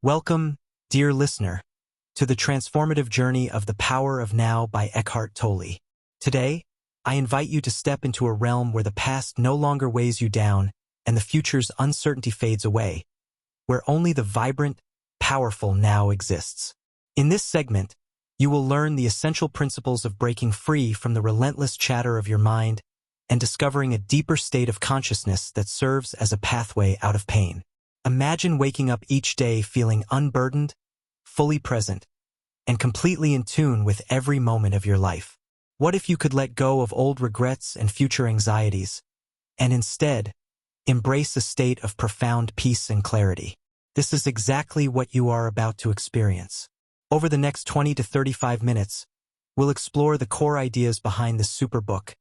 Welcome, dear listener, to the transformative journey of the power of now by Eckhart Tolle. Today, I invite you to step into a realm where the past no longer weighs you down and the future's uncertainty fades away, where only the vibrant, powerful now exists. In this segment, you will learn the essential principles of breaking free from the relentless chatter of your mind and discovering a deeper state of consciousness that serves as a pathway out of pain. Imagine waking up each day feeling unburdened, fully present, and completely in tune with every moment of your life. What if you could let go of old regrets and future anxieties, and instead, embrace a state of profound peace and clarity? This is exactly what you are about to experience. Over the next 20 to 35 minutes, we'll explore the core ideas behind this superbook,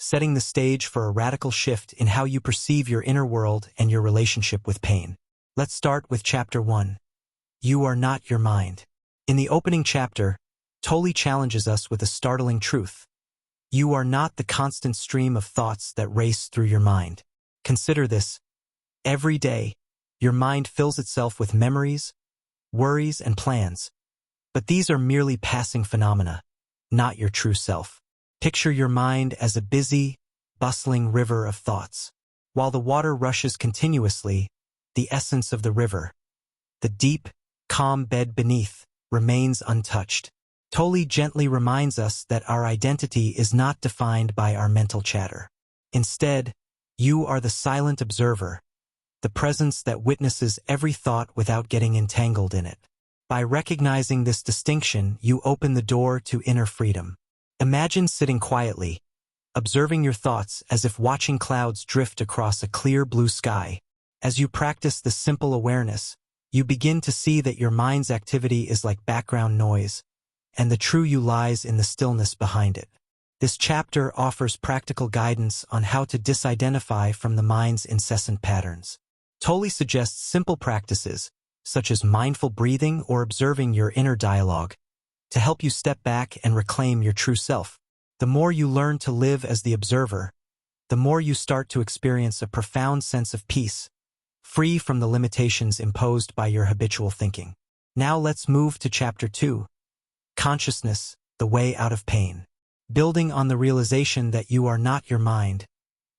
setting the stage for a radical shift in how you perceive your inner world and your relationship with pain. Let's start with Chapter 1. You are not your mind. In the opening chapter, Tolle challenges us with a startling truth. You are not the constant stream of thoughts that race through your mind. Consider this. Every day, your mind fills itself with memories, worries, and plans. But these are merely passing phenomena, not your true self. Picture your mind as a busy, bustling river of thoughts. While the water rushes continuously, the essence of the river, the deep, calm bed beneath, remains untouched. Tolle gently reminds us that our identity is not defined by our mental chatter. Instead, you are the silent observer, the presence that witnesses every thought without getting entangled in it. By recognizing this distinction, you open the door to inner freedom. Imagine sitting quietly, observing your thoughts as if watching clouds drift across a clear blue sky. As you practice this simple awareness, you begin to see that your mind's activity is like background noise, and the true you lies in the stillness behind it. This chapter offers practical guidance on how to disidentify from the mind's incessant patterns. Tolle suggests simple practices, such as mindful breathing or observing your inner dialogue, to help you step back and reclaim your true self. The more you learn to live as the observer, the more you start to experience a profound sense of peace, free from the limitations imposed by your habitual thinking. Now let's move to Chapter 2. Consciousness, the way out of pain. Building on the realization that you are not your mind,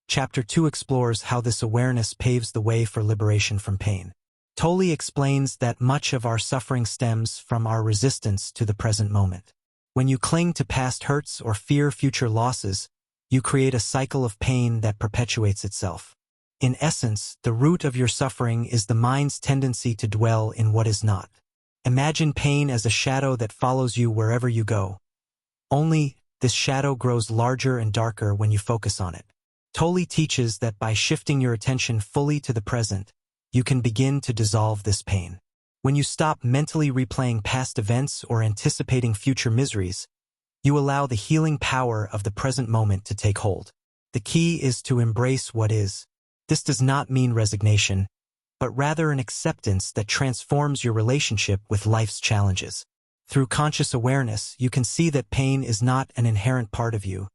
Chapter 2 explores how this awareness paves the way for liberation from pain. Tolle explains that much of our suffering stems from our resistance to the present moment. When you cling to past hurts or fear future losses, you create a cycle of pain that perpetuates itself. In essence, the root of your suffering is the mind's tendency to dwell in what is not. Imagine pain as a shadow that follows you wherever you go. Only, this shadow grows larger and darker when you focus on it. Tolle teaches that by shifting your attention fully to the present, you can begin to dissolve this pain. When you stop mentally replaying past events or anticipating future miseries, you allow the healing power of the present moment to take hold. The key is to embrace what is. This does not mean resignation, but rather an acceptance that transforms your relationship with life's challenges. Through conscious awareness, you can see that pain is not an inherent part of you,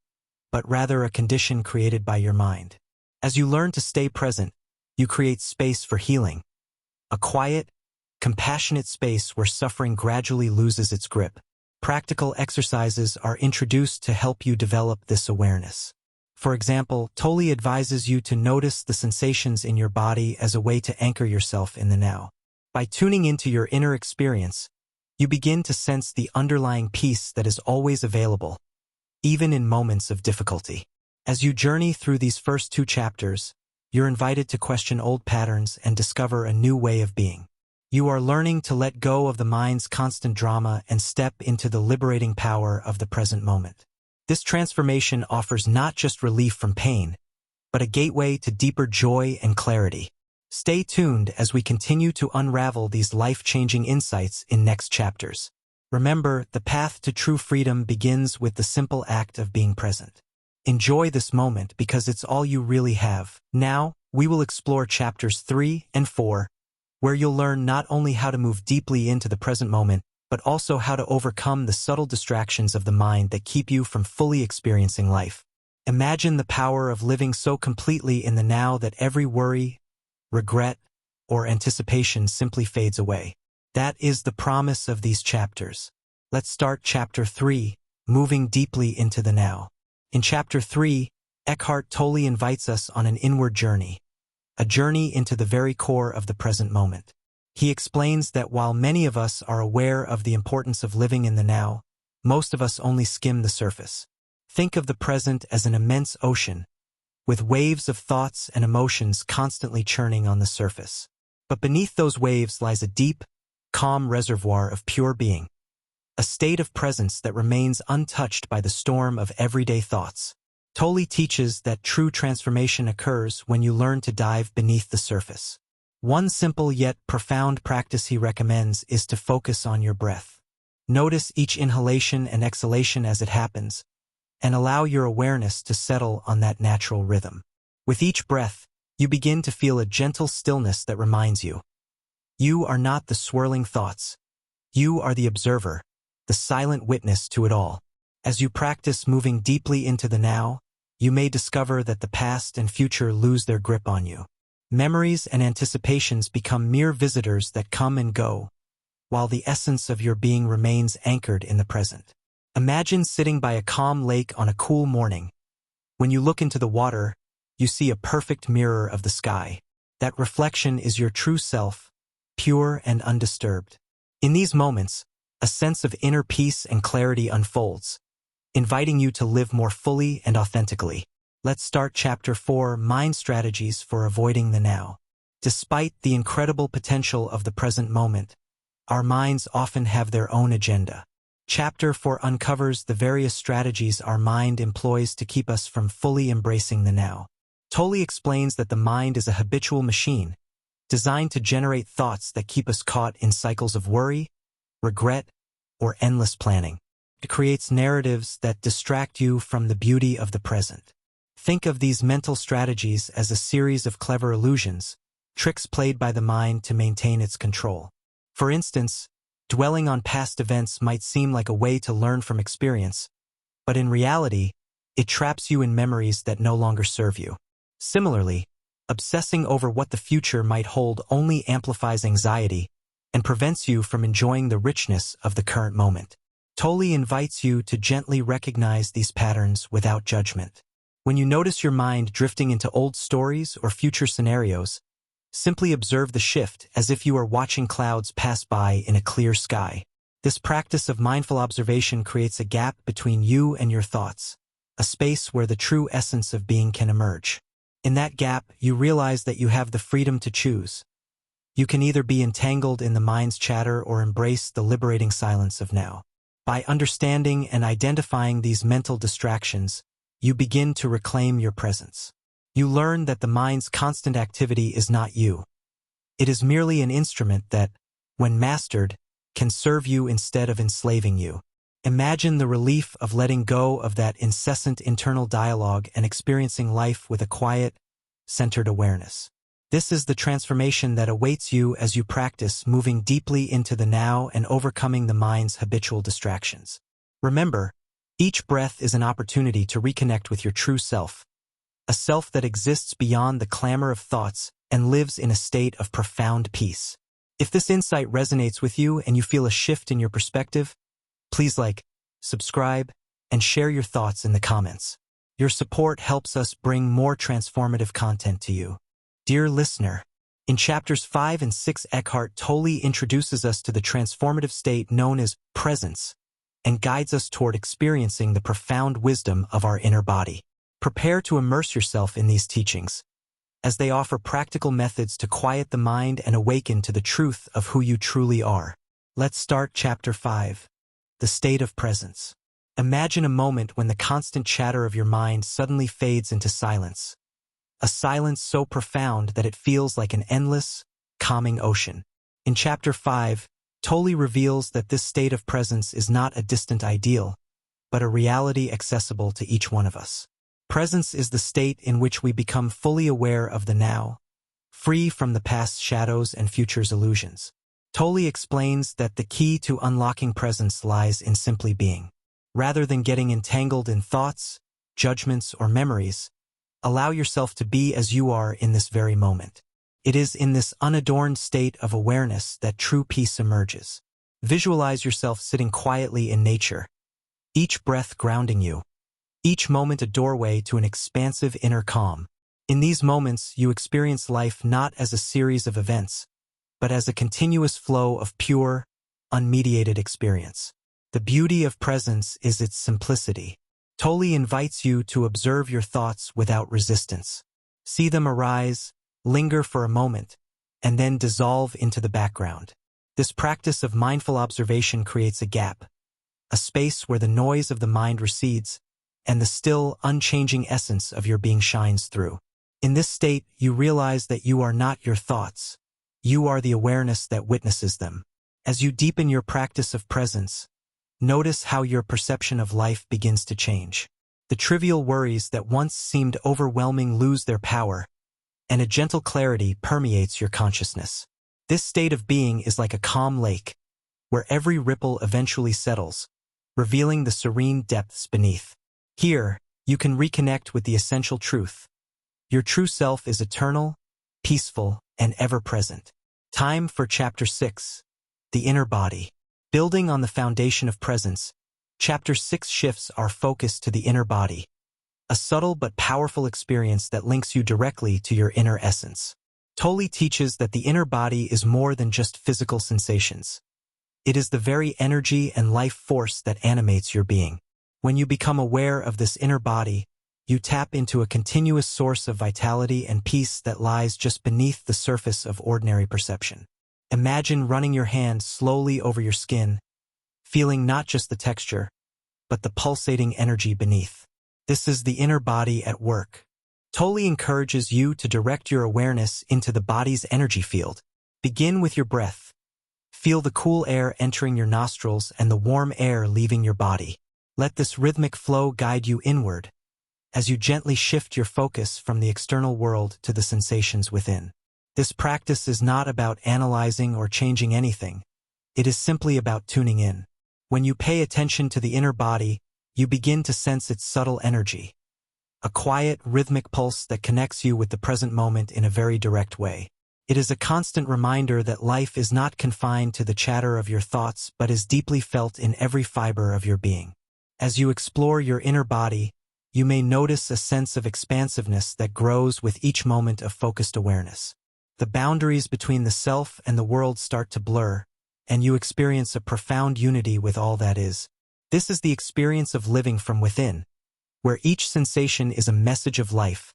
but rather a condition created by your mind. As you learn to stay present, you create space for healing, a quiet, compassionate space where suffering gradually loses its grip. Practical exercises are introduced to help you develop this awareness. For example, Tolle advises you to notice the sensations in your body as a way to anchor yourself in the now. By tuning into your inner experience, you begin to sense the underlying peace that is always available, even in moments of difficulty. As you journey through these first 2 chapters, you're invited to question old patterns and discover a new way of being. You are learning to let go of the mind's constant drama and step into the liberating power of the present moment. This transformation offers not just relief from pain, but a gateway to deeper joy and clarity. Stay tuned as we continue to unravel these life-changing insights in next chapters. Remember, the path to true freedom begins with the simple act of being present. Enjoy this moment because it's all you really have. Now, we will explore Chapters 3 and 4, where you'll learn not only how to move deeply into the present moment, but also how to overcome the subtle distractions of the mind that keep you from fully experiencing life. Imagine the power of living so completely in the now that every worry, regret, or anticipation simply fades away. That is the promise of these chapters. Let's start Chapter 3, Moving Deeply into the Now. In Chapter 3, Eckhart Tolle invites us on an inward journey, a journey into the very core of the present moment. He explains that while many of us are aware of the importance of living in the now, most of us only skim the surface. Think of the present as an immense ocean, with waves of thoughts and emotions constantly churning on the surface. But beneath those waves lies a deep, calm reservoir of pure being, a state of presence that remains untouched by the storm of everyday thoughts. Tolle teaches that true transformation occurs when you learn to dive beneath the surface. One simple yet profound practice he recommends is to focus on your breath. Notice each inhalation and exhalation as it happens, and allow your awareness to settle on that natural rhythm. With each breath, you begin to feel a gentle stillness that reminds you. You are not the swirling thoughts. You are the observer, the silent witness to it all. As you practice moving deeply into the now, you may discover that the past and future lose their grip on you. Memories and anticipations become mere visitors that come and go, while the essence of your being remains anchored in the present. Imagine sitting by a calm lake on a cool morning. When you look into the water, you see a perfect mirror of the sky. That reflection is your true self, pure and undisturbed. In these moments, a sense of inner peace and clarity unfolds, inviting you to live more fully and authentically. Let's start Chapter 4, Mind Strategies for Avoiding the Now. Despite the incredible potential of the present moment, our minds often have their own agenda. Chapter 4 uncovers the various strategies our mind employs to keep us from fully embracing the now. Tolle explains that the mind is a habitual machine, designed to generate thoughts that keep us caught in cycles of worry, regret, or endless planning. It creates narratives that distract you from the beauty of the present. Think of these mental strategies as a series of clever illusions, tricks played by the mind to maintain its control. For instance, dwelling on past events might seem like a way to learn from experience, but in reality, it traps you in memories that no longer serve you. Similarly, obsessing over what the future might hold only amplifies anxiety and prevents you from enjoying the richness of the current moment. Tolle invites you to gently recognize these patterns without judgment. When you notice your mind drifting into old stories or future scenarios, simply observe the shift as if you are watching clouds pass by in a clear sky. This practice of mindful observation creates a gap between you and your thoughts, a space where the true essence of being can emerge. In that gap, you realize that you have the freedom to choose. You can either be entangled in the mind's chatter or embrace the liberating silence of now. By understanding and identifying these mental distractions, you begin to reclaim your presence. You learn that the mind's constant activity is not you. It is merely an instrument that, when mastered, can serve you instead of enslaving you. Imagine the relief of letting go of that incessant internal dialogue and experiencing life with a quiet, centered awareness. This is the transformation that awaits you as you practice moving deeply into the now and overcoming the mind's habitual distractions. Remember, each breath is an opportunity to reconnect with your true self, a self that exists beyond the clamor of thoughts and lives in a state of profound peace. If this insight resonates with you and you feel a shift in your perspective, please like, subscribe, and share your thoughts in the comments. Your support helps us bring more transformative content to you. Dear listener, in Chapters 5 and 6, Eckhart Tolle introduces us to the transformative state known as presence and guides us toward experiencing the profound wisdom of our inner body. Prepare to immerse yourself in these teachings, as they offer practical methods to quiet the mind and awaken to the truth of who you truly are. Let's start Chapter 5, The State of Presence. Imagine a moment when the constant chatter of your mind suddenly fades into silence. A silence so profound that it feels like an endless, calming ocean. In Chapter 5, Tolle reveals that this state of presence is not a distant ideal, but a reality accessible to each one of us. Presence is the state in which we become fully aware of the now, free from the past's shadows and future's illusions. Tolle explains that the key to unlocking presence lies in simply being. Rather than getting entangled in thoughts, judgments, or memories, allow yourself to be as you are in this very moment. It is in this unadorned state of awareness that true peace emerges. Visualize yourself sitting quietly in nature, each breath grounding you, each moment a doorway to an expansive inner calm. In these moments, you experience life not as a series of events, but as a continuous flow of pure, unmediated experience. The beauty of presence is its simplicity. Tolle invites you to observe your thoughts without resistance. See them arise, linger for a moment, and then dissolve into the background. This practice of mindful observation creates a gap, a space where the noise of the mind recedes, and the still, unchanging essence of your being shines through. In this state, you realize that you are not your thoughts. You are the awareness that witnesses them. As you deepen your practice of presence, notice how your perception of life begins to change. The trivial worries that once seemed overwhelming lose their power, and a gentle clarity permeates your consciousness. This state of being is like a calm lake, where every ripple eventually settles, revealing the serene depths beneath. Here, you can reconnect with the essential truth. Your true self is eternal, peaceful, and ever-present. Time for Chapter 6, The Inner Body. Building on the foundation of presence, Chapter 6 shifts our focus to the inner body, a subtle but powerful experience that links you directly to your inner essence. Tolle teaches that the inner body is more than just physical sensations. It is the very energy and life force that animates your being. When you become aware of this inner body, you tap into a continuous source of vitality and peace that lies just beneath the surface of ordinary perception. Imagine running your hand slowly over your skin, feeling not just the texture, but the pulsating energy beneath. This is the inner body at work. Tolle encourages you to direct your awareness into the body's energy field. Begin with your breath. Feel the cool air entering your nostrils and the warm air leaving your body. Let this rhythmic flow guide you inward, as you gently shift your focus from the external world to the sensations within. This practice is not about analyzing or changing anything. It is simply about tuning in. When you pay attention to the inner body, you begin to sense its subtle energy, a quiet, rhythmic pulse that connects you with the present moment in a very direct way. It is a constant reminder that life is not confined to the chatter of your thoughts but is deeply felt in every fiber of your being. As you explore your inner body, you may notice a sense of expansiveness that grows with each moment of focused awareness. The boundaries between the self and the world start to blur, and you experience a profound unity with all that is. This is the experience of living from within, where each sensation is a message of life,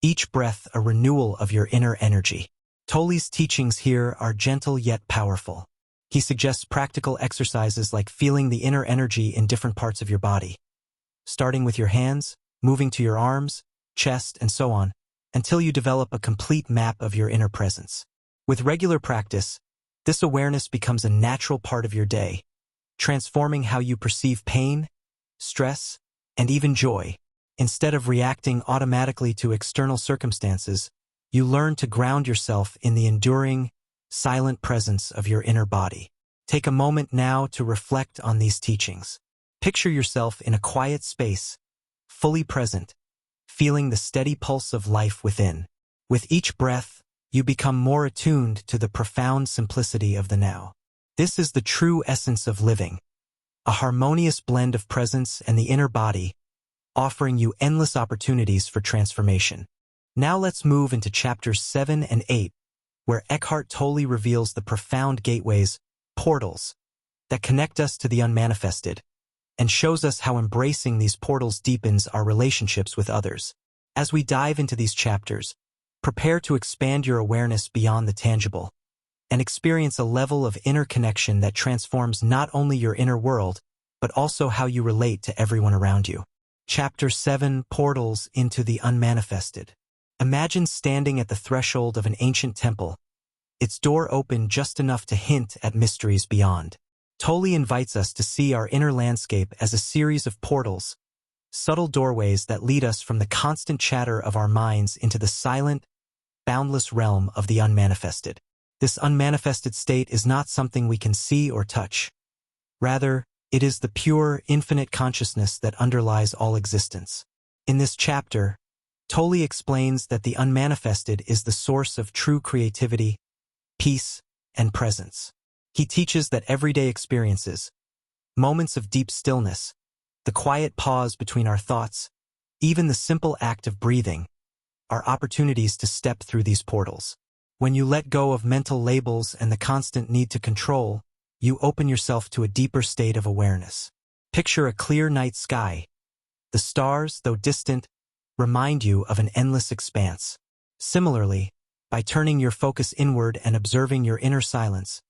each breath a renewal of your inner energy. Tolle's teachings here are gentle yet powerful. He suggests practical exercises like feeling the inner energy in different parts of your body, starting with your hands, moving to your arms, chest, and so on, until you develop a complete map of your inner presence. With regular practice, this awareness becomes a natural part of your day, transforming how you perceive pain, stress, and even joy. Instead of reacting automatically to external circumstances, you learn to ground yourself in the enduring, silent presence of your inner body. Take a moment now to reflect on these teachings. Picture yourself in a quiet space, fully present, feeling the steady pulse of life within. With each breath, you become more attuned to the profound simplicity of the now. This is the true essence of living, a harmonious blend of presence and the inner body, offering you endless opportunities for transformation. Now let's move into chapters 7 and 8, where Eckhart Tolle reveals the profound gateways, portals, that connect us to the unmanifested, and shows us how embracing these portals deepens our relationships with others. As we dive into these chapters, prepare to expand your awareness beyond the tangible, and experience a level of inner connection that transforms not only your inner world, but also how you relate to everyone around you. Chapter 7, Portals into the Unmanifested. Imagine standing at the threshold of an ancient temple, its door open just enough to hint at mysteries beyond. Tolle invites us to see our inner landscape as a series of portals, subtle doorways that lead us from the constant chatter of our minds into the silent, boundless realm of the unmanifested. This unmanifested state is not something we can see or touch. Rather, it is the pure, infinite consciousness that underlies all existence. In this chapter, Tolle explains that the unmanifested is the source of true creativity, peace, and presence. He teaches that everyday experiences, moments of deep stillness, the quiet pause between our thoughts, even the simple act of breathing, are opportunities to step through these portals. When you let go of mental labels and the constant need to control, you open yourself to a deeper state of awareness. Picture a clear night sky. The stars, though distant, remind you of an endless expanse. Similarly, by turning your focus inward and observing your inner silence,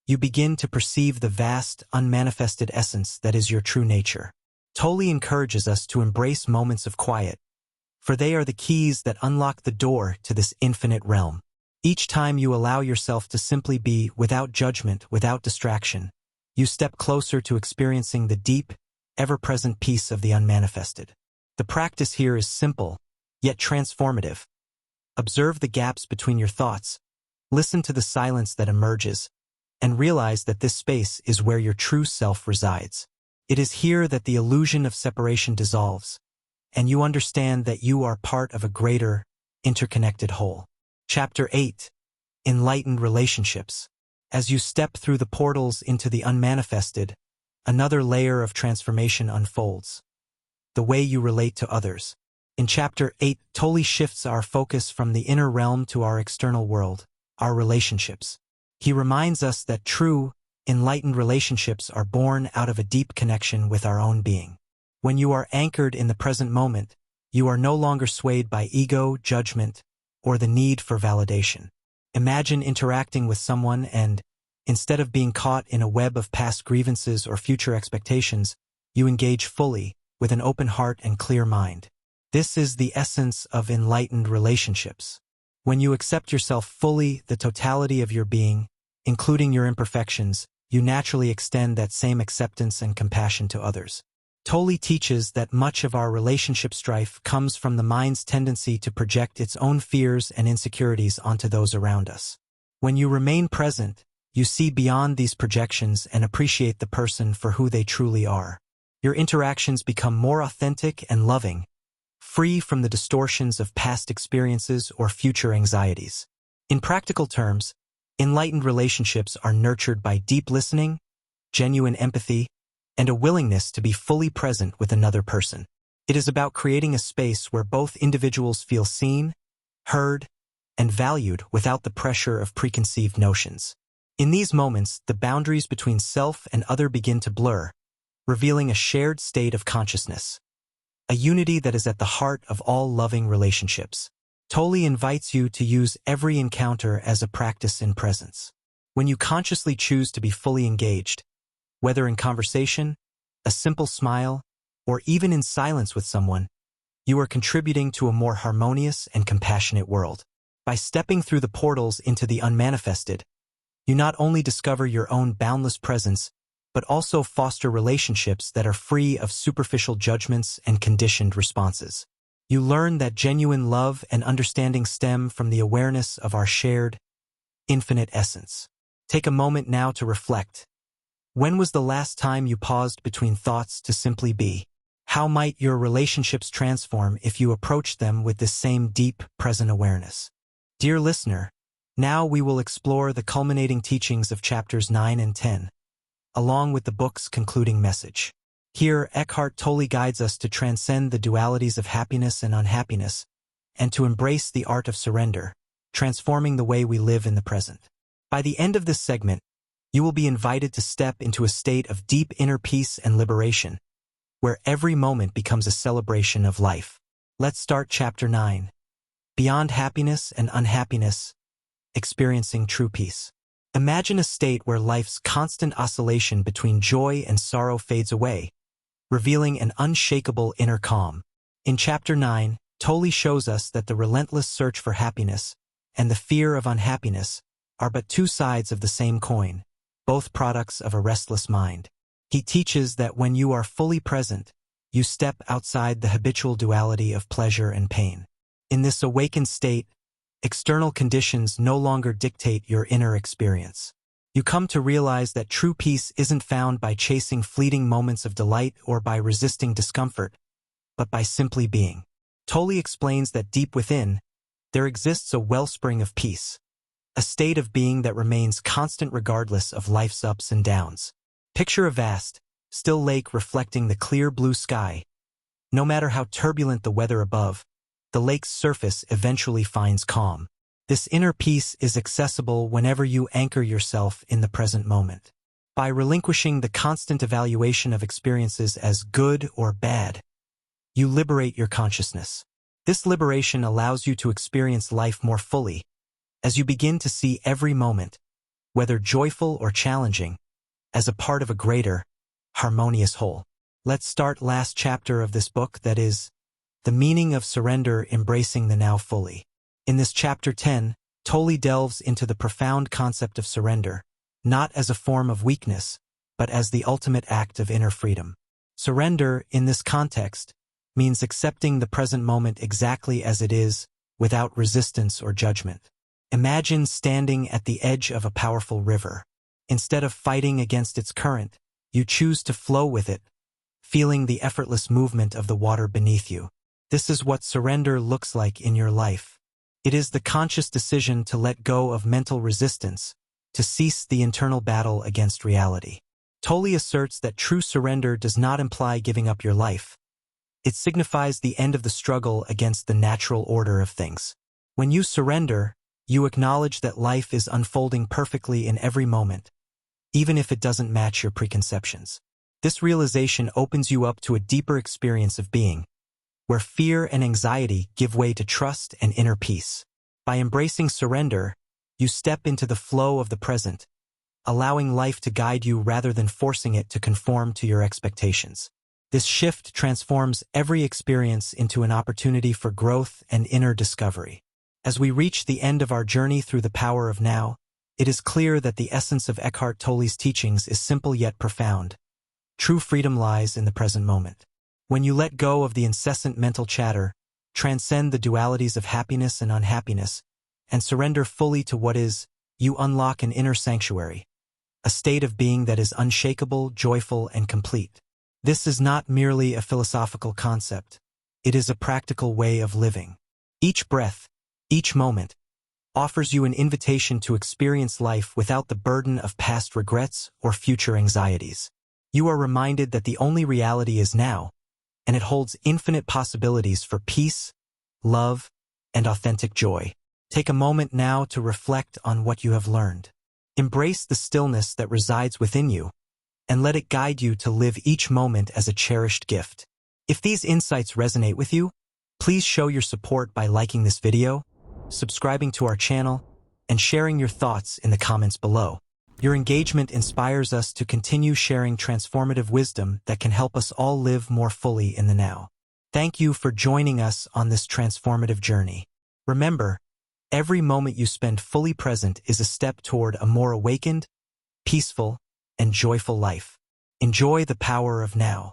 you begin to perceive the vast, unmanifested essence that is your true nature. Tolle encourages us to embrace moments of quiet, for they are the keys that unlock the door to this infinite realm. Each time you allow yourself to simply be, without judgment, without distraction, you step closer to experiencing the deep, ever-present peace of the unmanifested. The practice here is simple, yet transformative. Observe the gaps between your thoughts, listen to the silence that emerges, and realize that this space is where your true self resides. It is here that the illusion of separation dissolves, and you understand that you are part of a greater, interconnected whole. Chapter 8. Enlightened Relationships. As you step through the portals into the unmanifested, another layer of transformation unfolds. The way you relate to others. In Chapter 8, Tolle shifts our focus from the inner realm to our external world, our relationships. He reminds us that true, enlightened relationships are born out of a deep connection with our own being. When you are anchored in the present moment, you are no longer swayed by ego, judgment, or the need for validation. Imagine interacting with someone and, instead of being caught in a web of past grievances or future expectations, you engage fully, with an open heart and clear mind. This is the essence of enlightened relationships. When you accept yourself fully, the totality of your being, including your imperfections, you naturally extend that same acceptance and compassion to others. Tolle teaches that much of our relationship strife comes from the mind's tendency to project its own fears and insecurities onto those around us. When you remain present, you see beyond these projections and appreciate the person for who they truly are. Your interactions become more authentic and loving, free from the distortions of past experiences or future anxieties. In practical terms, enlightened relationships are nurtured by deep listening, genuine empathy, and a willingness to be fully present with another person. It is about creating a space where both individuals feel seen, heard, and valued without the pressure of preconceived notions. In these moments, the boundaries between self and other begin to blur, revealing a shared state of consciousness, a unity that is at the heart of all loving relationships. Tolle invites you to use every encounter as a practice in presence. When you consciously choose to be fully engaged, whether in conversation, a simple smile, or even in silence with someone, you are contributing to a more harmonious and compassionate world. By stepping through the portals into the unmanifested, you not only discover your own boundless presence, but also foster relationships that are free of superficial judgments and conditioned responses. You learn that genuine love and understanding stem from the awareness of our shared, infinite essence. Take a moment now to reflect. When was the last time you paused between thoughts to simply be? How might your relationships transform if you approached them with this same deep, present awareness? Dear listener, now we will explore the culminating teachings of chapters 9 and 10, along with the book's concluding message. Here, Eckhart Tolle guides us to transcend the dualities of happiness and unhappiness, and to embrace the art of surrender, transforming the way we live in the present. By the end of this segment, you will be invited to step into a state of deep inner peace and liberation, where every moment becomes a celebration of life. Let's start Chapter 9. Beyond happiness and unhappiness, experiencing true peace. Imagine a state where life's constant oscillation between joy and sorrow fades away, revealing an unshakable inner calm. In Chapter 9, Tolle shows us that the relentless search for happiness and the fear of unhappiness are but two sides of the same coin, both products of a restless mind. He teaches that when you are fully present, you step outside the habitual duality of pleasure and pain. In this awakened state, external conditions no longer dictate your inner experience. You come to realize that true peace isn't found by chasing fleeting moments of delight or by resisting discomfort, but by simply being. Tolle explains that deep within, there exists a wellspring of peace, a state of being that remains constant regardless of life's ups and downs. Picture a vast, still lake reflecting the clear blue sky. No matter how turbulent the weather above, the lake's surface eventually finds calm. This inner peace is accessible whenever you anchor yourself in the present moment. By relinquishing the constant evaluation of experiences as good or bad, you liberate your consciousness. This liberation allows you to experience life more fully, as you begin to see every moment, whether joyful or challenging, as a part of a greater, harmonious whole. Let's start last chapter of this book, that is, the meaning of surrender, embracing the now fully. In this chapter 10, Tolle delves into the profound concept of surrender, not as a form of weakness, but as the ultimate act of inner freedom. Surrender, in this context, means accepting the present moment exactly as it is, without resistance or judgment. Imagine standing at the edge of a powerful river. Instead of fighting against its current, you choose to flow with it, feeling the effortless movement of the water beneath you. This is what surrender looks like in your life. It is the conscious decision to let go of mental resistance, to cease the internal battle against reality. Tolle asserts that true surrender does not imply giving up your life. It signifies the end of the struggle against the natural order of things. When you surrender, you acknowledge that life is unfolding perfectly in every moment, even if it doesn't match your preconceptions. This realization opens you up to a deeper experience of being, where fear and anxiety give way to trust and inner peace. By embracing surrender, you step into the flow of the present, allowing life to guide you rather than forcing it to conform to your expectations. This shift transforms every experience into an opportunity for growth and inner discovery. As we reach the end of our journey through the power of now, it is clear that the essence of Eckhart Tolle's teachings is simple yet profound. True freedom lies in the present moment. When you let go of the incessant mental chatter, transcend the dualities of happiness and unhappiness, and surrender fully to what is, you unlock an inner sanctuary, a state of being that is unshakable, joyful, and complete. This is not merely a philosophical concept. It is a practical way of living. Each breath, each moment, offers you an invitation to experience life without the burden of past regrets or future anxieties. You are reminded that the only reality is now, and it holds infinite possibilities for peace, love, and authentic joy. Take a moment now to reflect on what you have learned. Embrace the stillness that resides within you, and let it guide you to live each moment as a cherished gift. If these insights resonate with you, please show your support by liking this video, subscribing to our channel, and sharing your thoughts in the comments below. Your engagement inspires us to continue sharing transformative wisdom that can help us all live more fully in the now. Thank you for joining us on this transformative journey. Remember, every moment you spend fully present is a step toward a more awakened, peaceful, and joyful life. Enjoy the power of now.